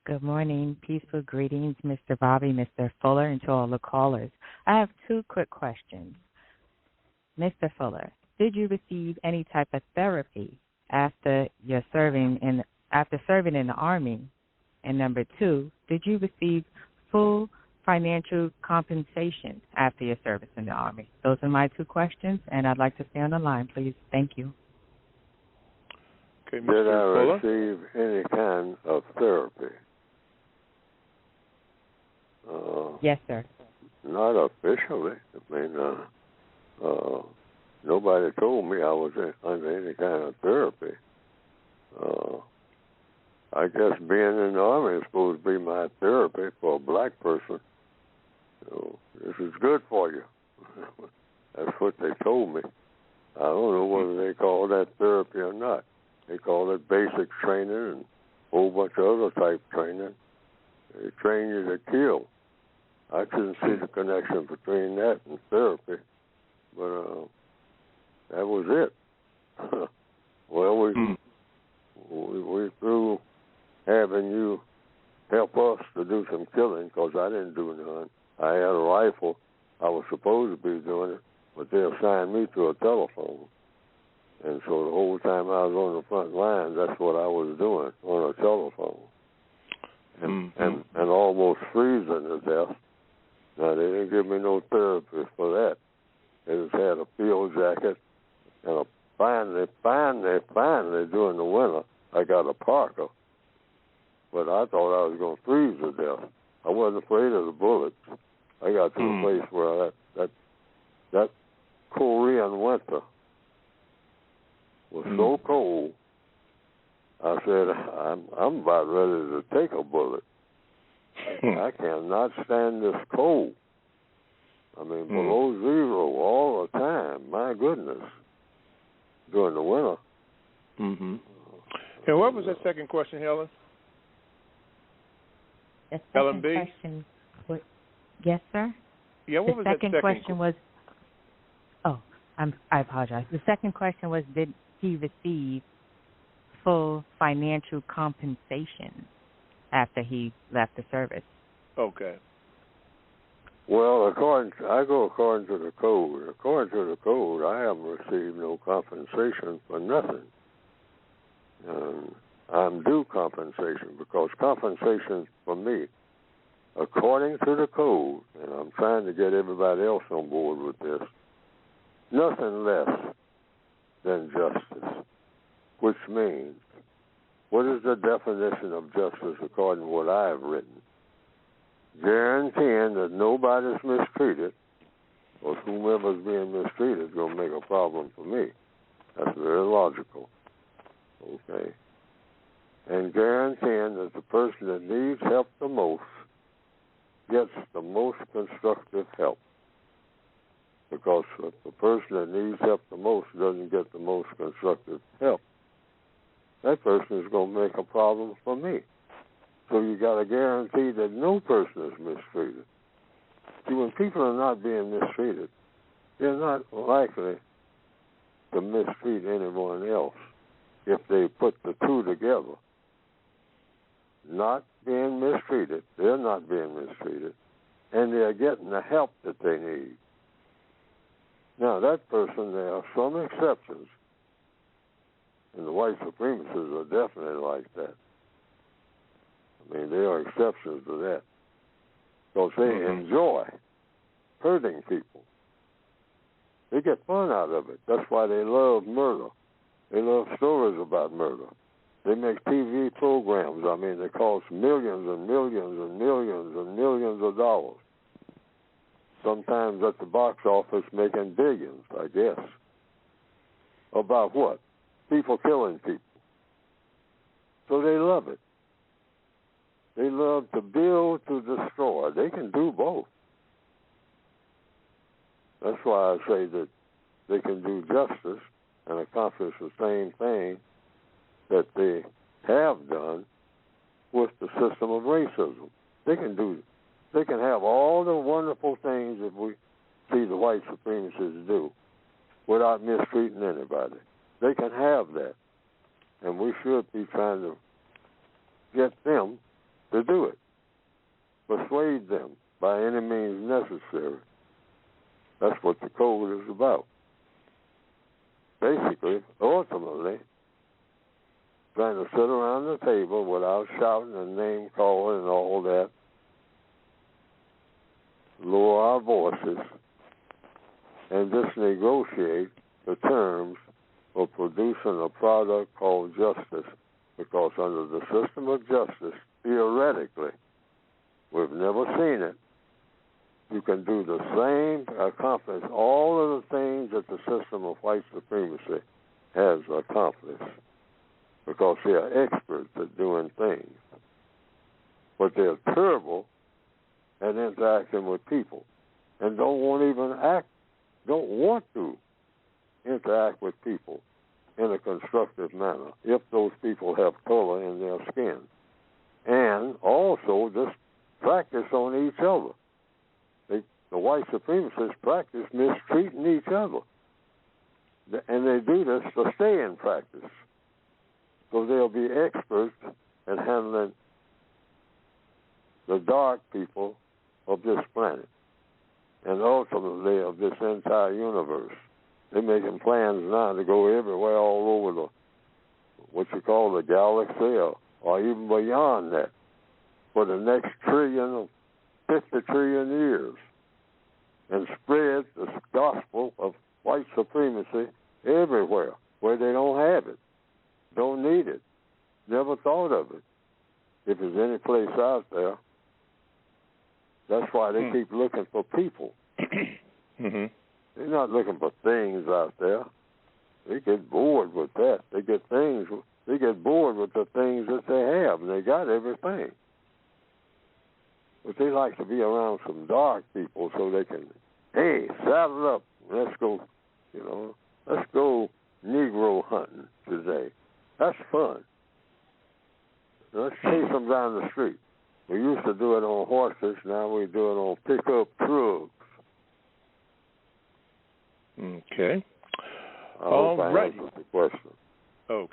Good morning. Peaceful greetings, Mr. Bobby, Mr. Fuller, and to all the callers. I have two quick questions. Mr. Fuller, did you receive any type of therapy after serving in the Army? And number two, did you receive full financial compensation after your service in the Army? Those are my two questions, and I'd like to stay on the line, please. Thank you. Okay, Mr. Did I Fuller? receive any kind of therapy? Yes, sir. Not officially. I mean, nobody told me I was under any kind of therapy. I guess being in the Army is supposed to be my therapy for a black person. So this is good for you. That's what they told me. I don't know whether they call that therapy or not. They call it basic training and a whole bunch of other type training. They train you to kill. I couldn't see the connection between that and therapy, but that was it. Well, we through having you help us to do some killing, because I didn't do none. I had a rifle. I was supposed to be doing it, but they assigned me to a telephone. And so the whole time I was on the front line, that's what I was doing, on a telephone. And almost freezing to death. Now, they didn't give me no therapy for that. They just had a field jacket, and finally, during the winter, I got a parka. But I thought I was going to freeze to death. I wasn't afraid of the bullets. I got to a place where that Korean winter was so cold, I said, I'm about ready to take a bullet. I cannot stand this cold. I mean, below zero all the time. My goodness. During the winter. And what was that second question, Helen? The Helen second B? question was, yes, sir? Yeah, what was the second that second question was, I apologize. The second question was, did he receive full financial compensation after he left the service? Okay. Well, I go according to the code. According to the code, I haven't received no compensation for nothing. I'm due compensation, because compensation for me, according to the code, and I'm trying to get everybody else on board with this, nothing less than justice, which means, what is the definition of justice according to what I have written? Guaranteeing that nobody's mistreated, or whomever's being mistreated is going to make a problem for me. That's very logical. Okay. And guaranteeing that the person that needs help the most gets the most constructive help. Because if the person that needs help the most doesn't get the most constructive help, that person is going to make a problem for me. So you got to guarantee that no person is mistreated. See, when people are not being mistreated, they're not likely to mistreat anyone else if they put the two together. Not being mistreated, they're not being mistreated, and they're getting the help that they need. Now, that person, there are some exceptions, and the white supremacists are definitely like that. I mean, there are exceptions to that. Because they enjoy hurting people. They get fun out of it. That's why they love murder. They love stories about murder. They make TV programs. I mean, they cost millions and millions and millions and millions of dollars. Sometimes at the box office making billions, I guess. About what? People killing people. So they love it. They love to build, to destroy. They can do both. That's why I say that they can do justice and accomplish the same thing that they have done with the system of racism. They can have all the wonderful things that we see the white supremacists do without mistreating anybody. They can have that. And we should be trying to get them to do it. Persuade them by any means necessary. That's what the code is about. Basically, ultimately, trying to sit around the table without shouting and name calling and all that, lower our voices, and just negotiate the terms of producing a product called justice. Because under the system of justice, theoretically, we've never seen it, you can do the same, accomplish all of the things that the system of white supremacy has accomplished. Because they are experts at doing things. But they're terrible at interacting with people and don't want to interact with people in a constructive manner if those people have color in their skin. And also just practice on each other. The white supremacists practice mistreating each other. And they do this to stay in practice. So they'll be experts at handling the dark people of this planet and ultimately of this entire universe. They're making plans now to go everywhere all over the, what you call the galaxy or even beyond that for the next 50 trillion years and spread the gospel of white supremacy everywhere where they don't have it. Don't need it. Never thought of it. If there's any place out there, that's why they keep looking for people. Mm-hmm. They're not looking for things out there. They get bored with that. They get bored with the things that they have, and they got everything. But they like to be around some dark people so they can, hey, saddle up. Let's go, let's go Negro hunting today. That's fun. Let's chase them down the street. We used to do it on horses. Now we do it on pickup trucks. Okay. I hope I answered the question. Okay.